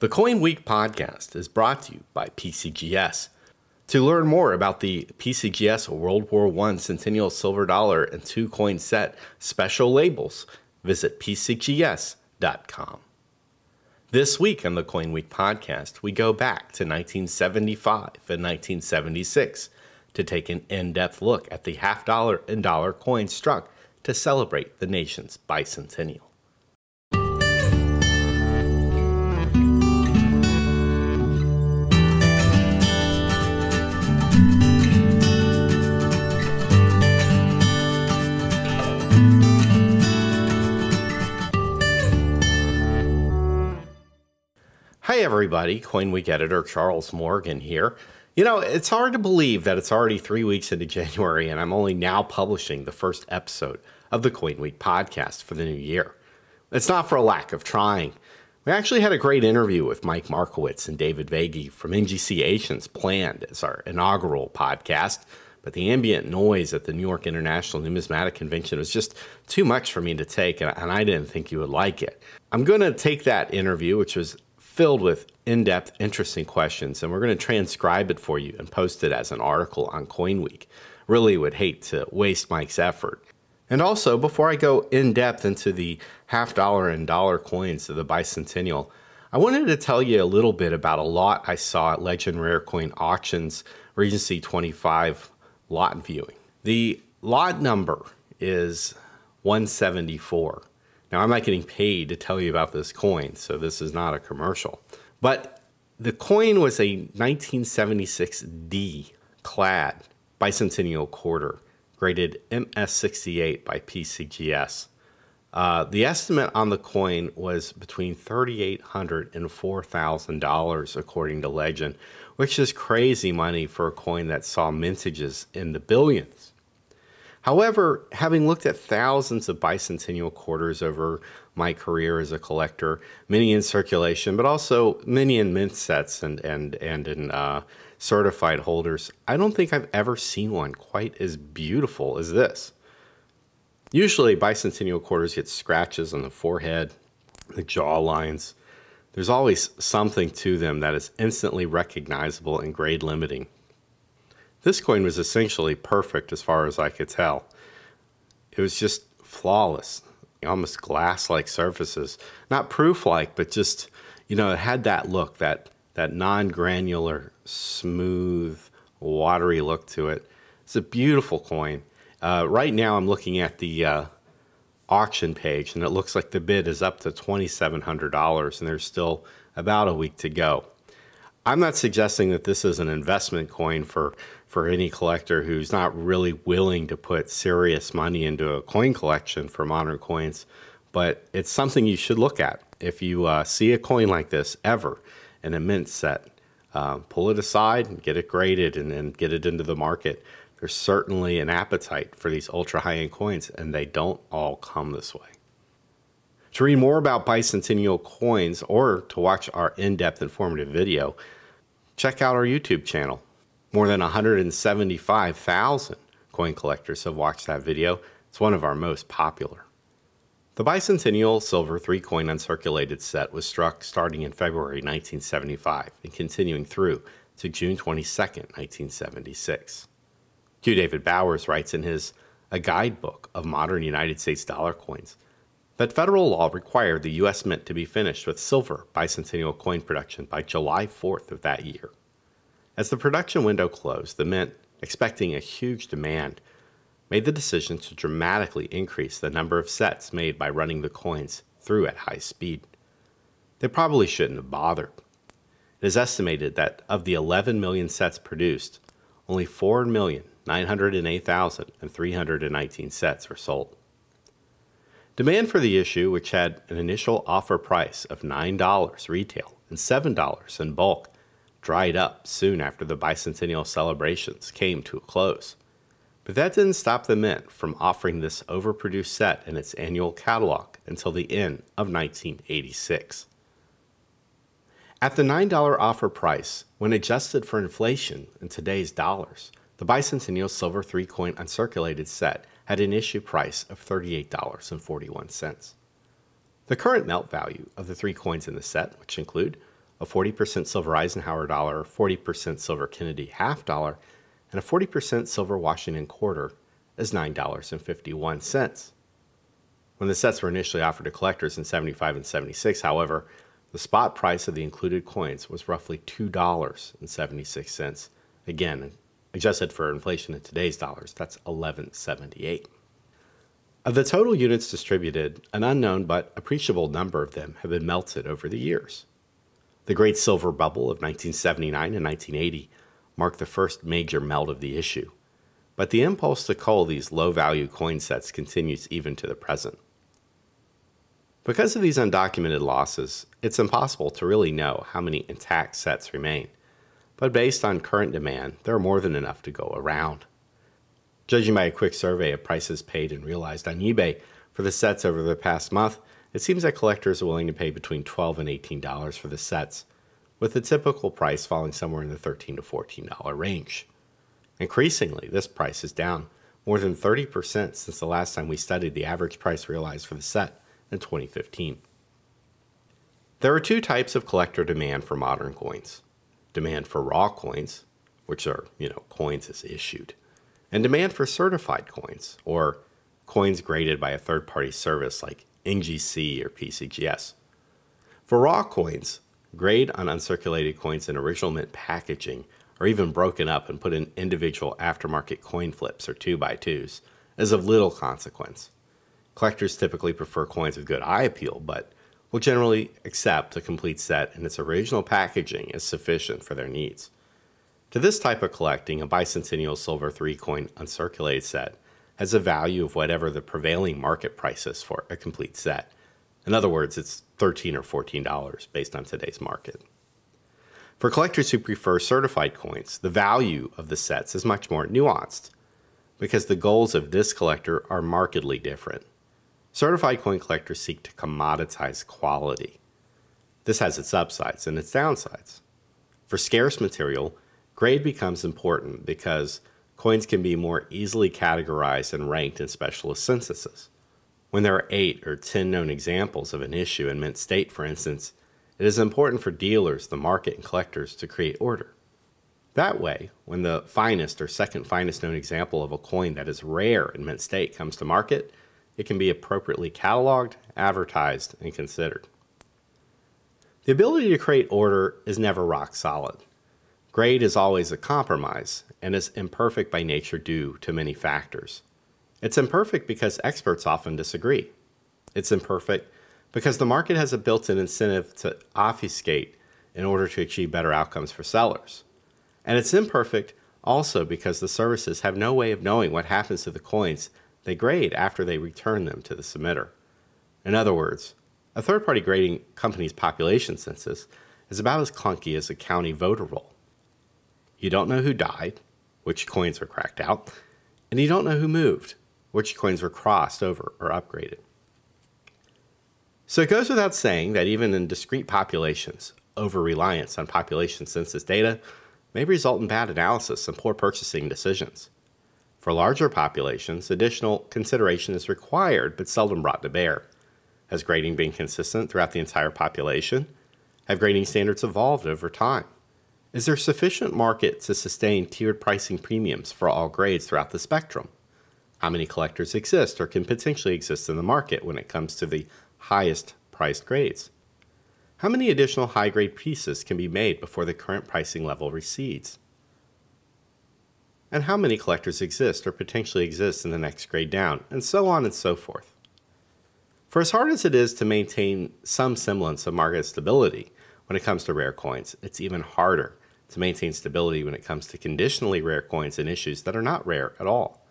The CoinWeek Podcast is brought to you by PCGS. To learn more about the PCGS World War I Centennial Silver Dollar and 2-coin set special labels, visit PCGS.com. This week on the CoinWeek Podcast, we go back to 1975 and 1976 to take an in-depth look at the half-dollar and dollar coins struck to celebrate the nation's bicentennial. Hi everybody, CoinWeek editor Charles Morgan here. You know, it's hard to believe that it's already 3 weeks into January and I'm only now publishing the first episode of the CoinWeek Podcast for the new year. It's not for a lack of trying. We actually had a great interview with Mike Markowitz and David Vagey from NGC Asians planned as our inaugural podcast, but the ambient noise at the New York International Numismatic Convention was just too much for me to take, and I didn't think you would like it. I'm going to take that interview, which was filled with in-depth, interesting questions, and we're going to transcribe it for you and post it as an article on CoinWeek. Really would hate to waste Mike's effort. And also, before I go in-depth into the half-dollar and dollar coins of the Bicentennial, I wanted to tell you a little bit about a lot I saw at Legend Rare Coin Auctions Regency 25 lot viewing. The lot number is 174. Now, I'm not getting paid to tell you about this coin, so this is not a commercial. But the coin was a 1976D clad bicentennial quarter, graded MS68 by PCGS. The estimate on the coin was between $3,800 and $4,000, according to Legend, which is crazy money for a coin that saw mintages in the billions. However, having looked at thousands of bicentennial quarters over my career as a collector, many in circulation, but also many in mint sets and in certified holders, I don't think I've ever seen one quite as beautiful as this. Usually, bicentennial quarters get scratches on the forehead, the jaw lines. There's always something to them that is instantly recognizable and grade limiting. This coin was essentially perfect as far as I could tell. It was just flawless, almost glass-like surfaces. Not proof-like, but just, you know, it had that look, that non-granular, smooth, watery look to it. It's a beautiful coin. Right now I'm looking at the auction page, and it looks like the bid is up to $2,700, and there's still about a week to go. I'm not suggesting that this is an investment coin for any collector who's not really willing to put serious money into a coin collection for modern coins, but it's something you should look at. If you see a coin like this ever in a mint set, pull it aside and get it graded and get it into the market. There's certainly an appetite for these ultra high-end coins, and they don't all come this way. To read more about bicentennial coins or to watch our in-depth informative video, check out our YouTube channel. More than 175,000 coin collectors have watched that video. It's one of our most popular. The Bicentennial Silver 3-coin uncirculated set was struck starting in February 1975 and continuing through to June 22, 1976. Q. David Bowers writes in his A Guidebook of Modern United States Dollar Coins that federal law required the U.S. Mint to be finished with silver bicentennial coin production by July 4th of that year. As the production window closed, the Mint, expecting a huge demand, made the decision to dramatically increase the number of sets made by running the coins through at high speed. They probably shouldn't have bothered. It is estimated that of the 11 million sets produced, only 4,908,319 sets were sold. Demand for the issue, which had an initial offer price of $9 retail and $7 in bulk, dried up soon after the bicentennial celebrations came to a close. But that didn't stop the Mint from offering this overproduced set in its annual catalog until the end of 1986. At the $9 offer price, when adjusted for inflation in today's dollars, the Bicentennial Silver 3-coin uncirculated set had an issue price of $38.41. The current melt value of the 3 coins in the set, which include a 40% silver Eisenhower dollar, a 40% silver Kennedy half dollar, and a 40% silver Washington quarter is $9.51. When the sets were initially offered to collectors in 75 and 76, however, the spot price of the included coins was roughly $2.76. Again, adjusted for inflation in today's dollars, that's $11.78. Of the total units distributed, an unknown but appreciable number of them have been melted over the years. The Great Silver Bubble of 1979 and 1980 marked the first major melt of the issue, but the impulse to cull these low-value coin sets continues even to the present. Because of these undocumented losses, it's impossible to really know how many intact sets remain, but based on current demand, there are more than enough to go around. Judging by a quick survey of prices paid and realized on eBay for the sets over the past month, it seems that collectors are willing to pay between $12 and $18 for the sets, with the typical price falling somewhere in the $13 to $14 range. Increasingly, this price is down more than 30% since the last time we studied the average price realized for the set in 2015. There are two types of collector demand for modern coins. Demand for raw coins, which are, coins as issued, and demand for certified coins, or coins graded by a third-party service like NGC or PCGS. For raw coins, grade on uncirculated coins in original mint packaging, or even broken up and put in individual aftermarket coin flips or 2x2s, is of little consequence. Collectors typically prefer coins with good eye appeal, but will generally accept a complete set in its original packaging as sufficient for their needs. To this type of collecting, a Bicentennial Silver 3-coin uncirculated set has a value of whatever the prevailing market price is for a complete set. In other words, it's $13 or $14 based on today's market. For collectors who prefer certified coins, the value of the sets is much more nuanced because the goals of this collector are markedly different. Certified coin collectors seek to commoditize quality. This has its upsides and its downsides. For scarce material, grade becomes important because coins can be more easily categorized and ranked in specialist censuses. When there are 8 or 10 known examples of an issue in mint state, for instance, it is important for dealers, the market, and collectors to create order. That way, when the finest or second finest known example of a coin that is rare in mint state comes to market, it can be appropriately cataloged, advertised, and considered. The ability to create order is never rock solid. Grade is always a compromise and is imperfect by nature due to many factors. It's imperfect because experts often disagree. It's imperfect because the market has a built-in incentive to obfuscate in order to achieve better outcomes for sellers. And it's imperfect also because the services have no way of knowing what happens to the coins they grade after they return them to the submitter. In other words, a third-party grading company's population census is about as clunky as a county voter roll. You don't know who died, which coins were cracked out, and you don't know who moved, which coins were crossed over or upgraded. So it goes without saying that even in discrete populations, over-reliance on population census data may result in bad analysis and poor purchasing decisions. For larger populations, additional consideration is required but seldom brought to bear. Has grading been consistent throughout the entire population? Have grading standards evolved over time? Is there sufficient market to sustain tiered pricing premiums for all grades throughout the spectrum? How many collectors exist or can potentially exist in the market when it comes to the highest priced grades? How many additional high-grade pieces can be made before the current pricing level recedes? And how many collectors exist or potentially exist in the next grade down, and so on and so forth. For as hard as it is to maintain some semblance of market stability when it comes to rare coins, it's even harder to maintain stability when it comes to conditionally rare coins and issues that are not rare at all.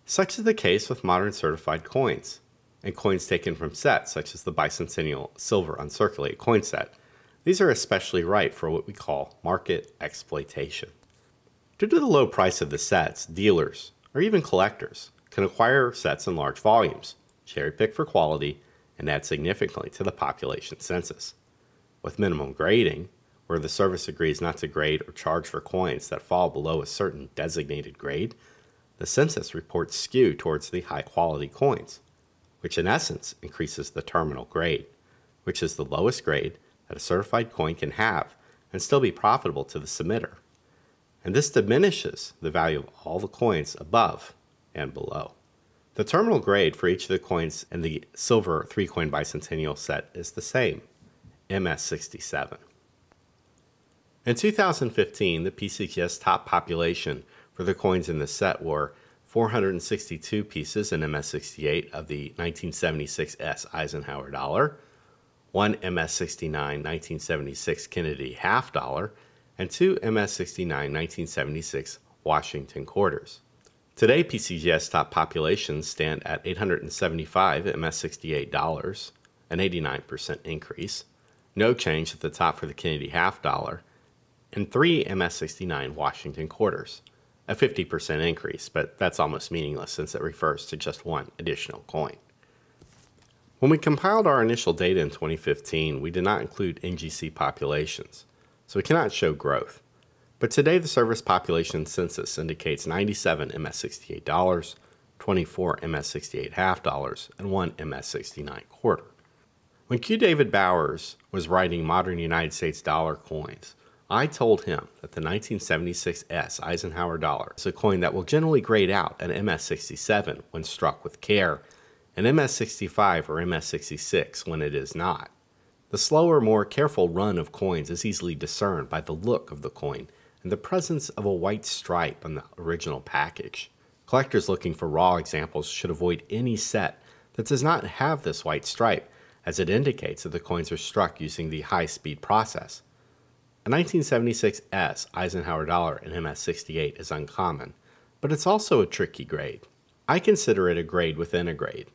Such is the case with modern certified coins, and coins taken from sets such as the Bicentennial Silver Uncirculated coin set. These are especially ripe for what we call market exploitation. Due to the low price of the sets, dealers, or even collectors, can acquire sets in large volumes, cherry-pick for quality, and add significantly to the population census. With minimum grading, where the service agrees not to grade or charge for coins that fall below a certain designated grade, the census reports skew towards the high-quality coins, which in essence increases the terminal grade, which is the lowest grade that a certified coin can have and still be profitable to the submitter. And this diminishes the value of all the coins above and below. The terminal grade for each of the coins in the silver 3-coin Bicentennial set is the same, MS67. In 2015, the PCGS top population for the coins in the set were 462 pieces in MS68 of the 1976S Eisenhower dollar, 1 MS69 1976 Kennedy half dollar, and 2 MS69 1976 Washington quarters. Today, PCGS top populations stand at 875 MS68 dollars, an 89% increase, no change at the top for the Kennedy half dollar, and 3 MS69 Washington quarters, a 50% increase, but that's almost meaningless since it refers to just one additional coin. When we compiled our initial data in 2015, we did not include NGC populations, so we cannot show growth. But today the service population census indicates 97 MS68 dollars, 24 MS68 half dollars, and 1 MS69 quarter. When Q. David Bowers was writing modern United States dollar coins, I told him that the 1976S Eisenhower dollar is a coin that will generally grade out at MS67 when struck with care, and MS65 or MS66 when it is not. The slower, more careful run of coins is easily discerned by the look of the coin and the presence of a white stripe on the original package. Collectors looking for raw examples should avoid any set that does not have this white stripe, as it indicates that the coins are struck using the high-speed process. A 1976S Eisenhower dollar in MS68 is uncommon, but it's also a tricky grade. I consider it a grade within a grade,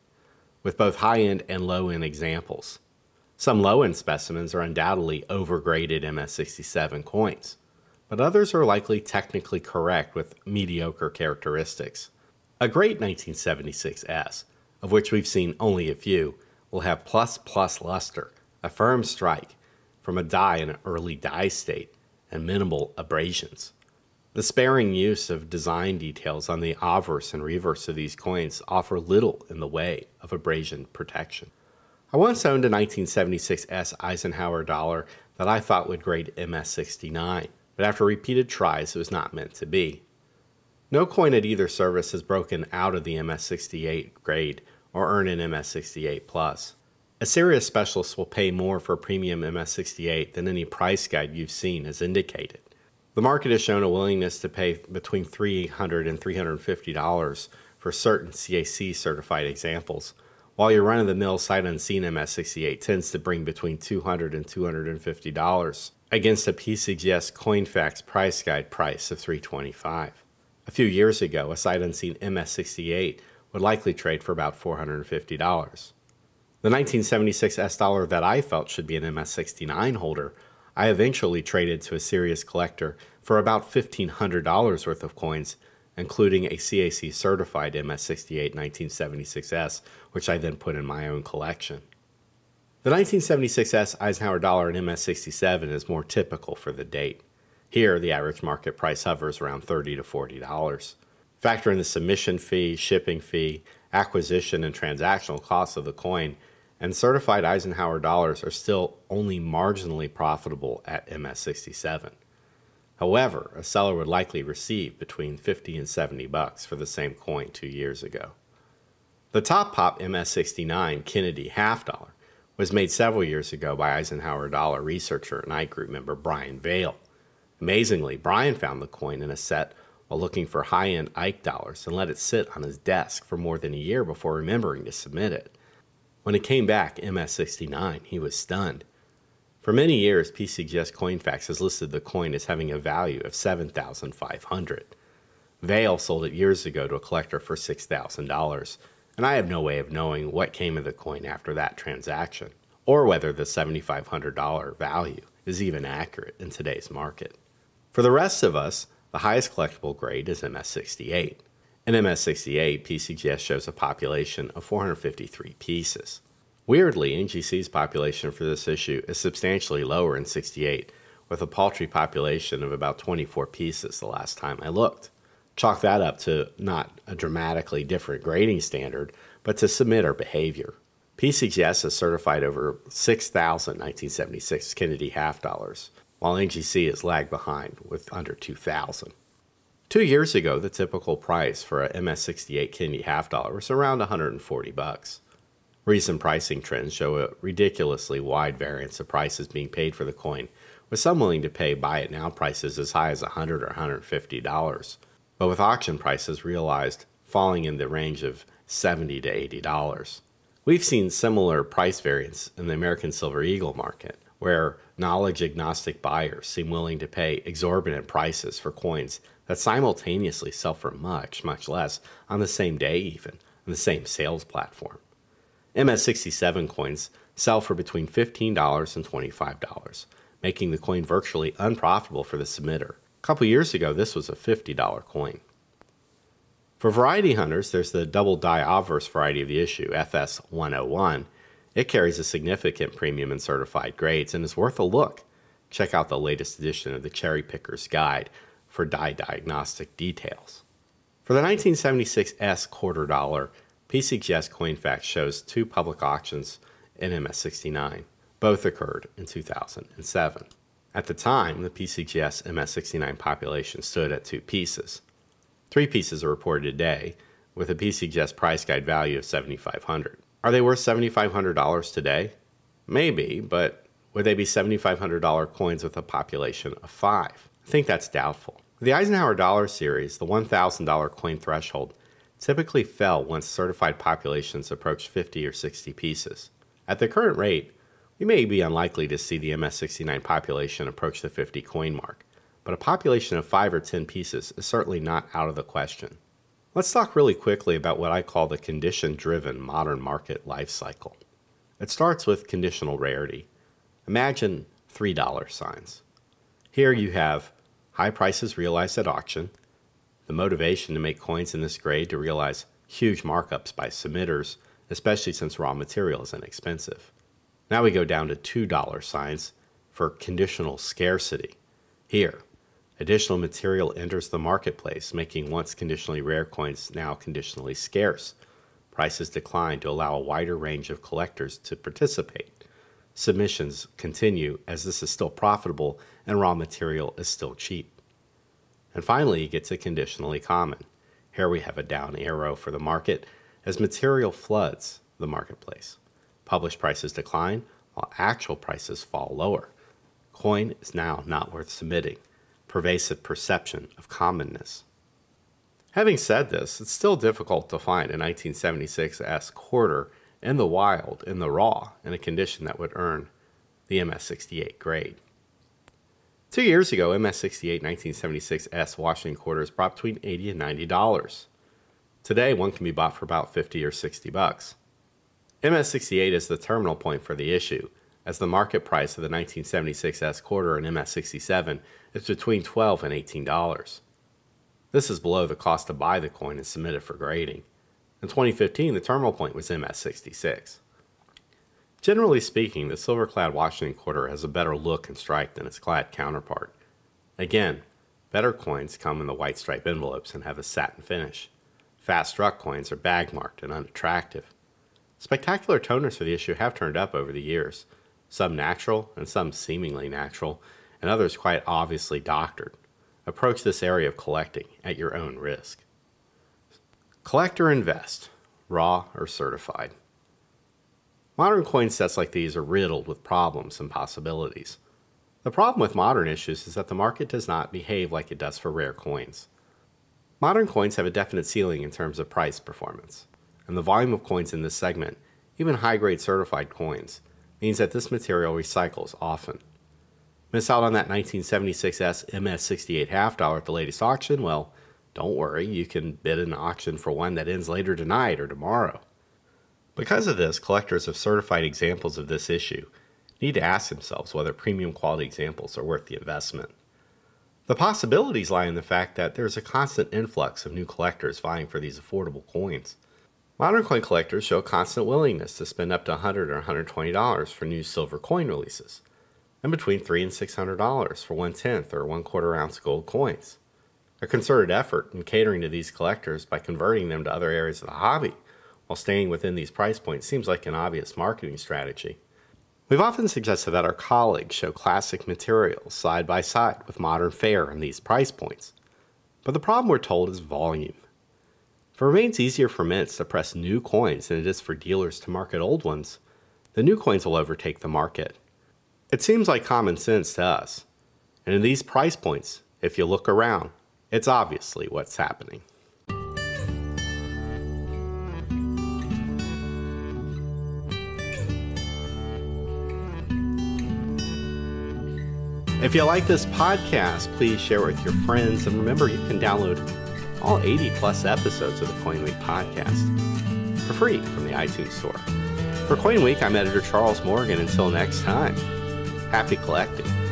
with both high-end and low-end examples. Some low-end specimens are undoubtedly overgraded MS67 coins, but others are likely technically correct with mediocre characteristics. A great 1976S, of which we've seen only a few, will have plus luster, a firm strike, from a die in an early die state, and minimal abrasions. The sparing use of design details on the obverse and reverse of these coins offer little in the way of abrasion protection. I once owned a 1976S Eisenhower dollar that I thought would grade MS69, but after repeated tries it was not meant to be. No coin at either service has broken out of the MS68 grade or earned an MS68 plus. A serious specialist will pay more for a premium MS68 than any price guide you've seen has indicated. The market has shown a willingness to pay between $300 and $350 for certain CAC certified examples, while your run-of-the-mill sight-unseen MS68 tends to bring between $200 and $250 against a PCGS CoinFacts price guide price of $325. A few years ago, a sight-unseen MS68 would likely trade for about $450. The 1976S dollar that I felt should be an MS69 holder, I eventually traded to a serious collector for about $1,500 worth of coins, including a CAC certified MS68 1976S, which I then put in my own collection. The 1976S Eisenhower dollar in MS67 is more typical for the date. Here, the average market price hovers around $30 to $40. Factor in the submission fee, shipping fee, acquisition and transactional costs of the coin, and certified Eisenhower dollars are still only marginally profitable at MS67. However, a seller would likely receive between $50 and $70 for the same coin 2 years ago. The top pop MS69 Kennedy half dollar was made several years ago by Eisenhower dollar researcher and Ike Group member Brian Vail. Amazingly, Brian found the coin in a set while looking for high-end Ike dollars and let it sit on his desk for more than a year before remembering to submit it. When it came back MS69, he was stunned. For many years, PCGS CoinFacts has listed the coin as having a value of $7,500. Vail sold it years ago to a collector for $6,000, and I have no way of knowing what came of the coin after that transaction, or whether the $7,500 value is even accurate in today's market. For the rest of us, the highest collectible grade is MS68. In MS68, PCGS shows a population of 453 pieces. Weirdly, NGC's population for this issue is substantially lower in 68, with a paltry population of about 24 pieces the last time I looked. Chalk that up to not a dramatically different grading standard, but to submitter behavior. PCGS has certified over 6,000 1976 Kennedy half dollars, while NGC has lagged behind with under 2,000. 2 years ago, the typical price for a MS68 Kennedy half dollar was around $140. Recent pricing trends show a ridiculously wide variance of prices being paid for the coin, with some willing to pay buy it now prices as high as $100 or $150, but with auction prices realized falling in the range of $70 to $80. We've seen similar price variance in the American Silver Eagle market, where knowledge-agnostic buyers seem willing to pay exorbitant prices for coins that simultaneously sell for much, much less on the same day even, on the same sales platform. MS67 coins sell for between $15 and $25, making the coin virtually unprofitable for the submitter. A couple years ago, this was a $50 coin. For variety hunters, there's the double die obverse variety of the issue, FS101. It carries a significant premium in certified grades and is worth a look. Check out the latest edition of the Cherry Picker's Guide for die diagnostic details. For the 1976S quarter dollar, PCGS CoinFacts shows 2 public auctions in MS69. Both occurred in 2007. At the time, the PCGS MS69 population stood at 2 pieces. 3 pieces are reported today, with a PCGS price guide value of $7,500. Are they worth $7,500 today? Maybe, but would they be $7,500 coins with a population of 5? I think that's doubtful. With the Eisenhower Dollar Series, the $1,000 coin threshold typically fell once certified populations approached 50 or 60 pieces. At the current rate, we may be unlikely to see the MS69 population approach the 50 coin mark, but a population of 5 or 10 pieces is certainly not out of the question. Let's talk really quickly about what I call the condition-driven modern market life cycle. It starts with conditional rarity. Imagine $3 signs. Here you have high prices realized at auction, the motivation to make coins in this grade to realize huge markups by submitters, especially since raw material is inexpensive. Now we go down to $2 signs for conditional scarcity. Here, additional material enters the marketplace, making once conditionally rare coins now conditionally scarce. Prices decline to allow a wider range of collectors to participate. Submissions continue as this is still profitable and raw material is still cheap. And finally, you get to conditionally common. Here we have a down arrow for the market as material floods the marketplace. Published prices decline while actual prices fall lower. Coin is now not worth submitting. Pervasive perception of commonness. Having said this, it's still difficult to find a 1976S quarter in the wild, in the raw, in a condition that would earn the MS68 grade. 2 years ago, MS68 1976S Washington quarters brought between $80 and $90. Today, one can be bought for about $50 or $60. MS68 is the terminal point for the issue, as the market price of the 1976S quarter and MS67 is between $12 and $18. This is below the cost to buy the coin and submit it for grading. In 2015, the terminal point was MS66. Generally speaking, the silver-clad Washington quarter has a better look and strike than its clad counterpart. Again, better coins come in the white stripe envelopes and have a satin finish. Fast-struck coins are bag-marked and unattractive. Spectacular toners for the issue have turned up over the years, some natural and some seemingly natural, and others quite obviously doctored. Approach this area of collecting at your own risk. Collect or invest, raw or certified. Modern coin sets like these are riddled with problems and possibilities. The problem with modern issues is that the market does not behave like it does for rare coins. Modern coins have a definite ceiling in terms of price performance, and the volume of coins in this segment, even high-grade certified coins, means that this material recycles often. Miss out on that 1976S MS68 half dollar at the latest auction? Well, don't worry, you can bid an auction for one that ends later tonight or tomorrow. Because of this, collectors of certified examples of this issue need to ask themselves whether premium quality examples are worth the investment. The possibilities lie in the fact that there's a constant influx of new collectors vying for these affordable coins. Modern coin collectors show a constant willingness to spend up to $100 or $120 for new silver coin releases, and between $300 and $600 for 1/10 or 1/4 ounce gold coins. A concerted effort in catering to these collectors by converting them to other areas of the hobby while staying within these price points seems like an obvious marketing strategy. We've often suggested that our colleagues show classic materials side by side with modern fare in these price points. But the problem, we're told, is volume. If it remains easier for mints to press new coins than it is for dealers to market old ones, the new coins will overtake the market. It seems like common sense to us. And in these price points, if you look around, it's obviously what's happening. If you like this podcast, please share it with your friends. And remember, you can download all 80 plus episodes of the CoinWeek Podcast for free from the iTunes Store. For CoinWeek, I'm editor Charles Morgan. Until next time, happy collecting.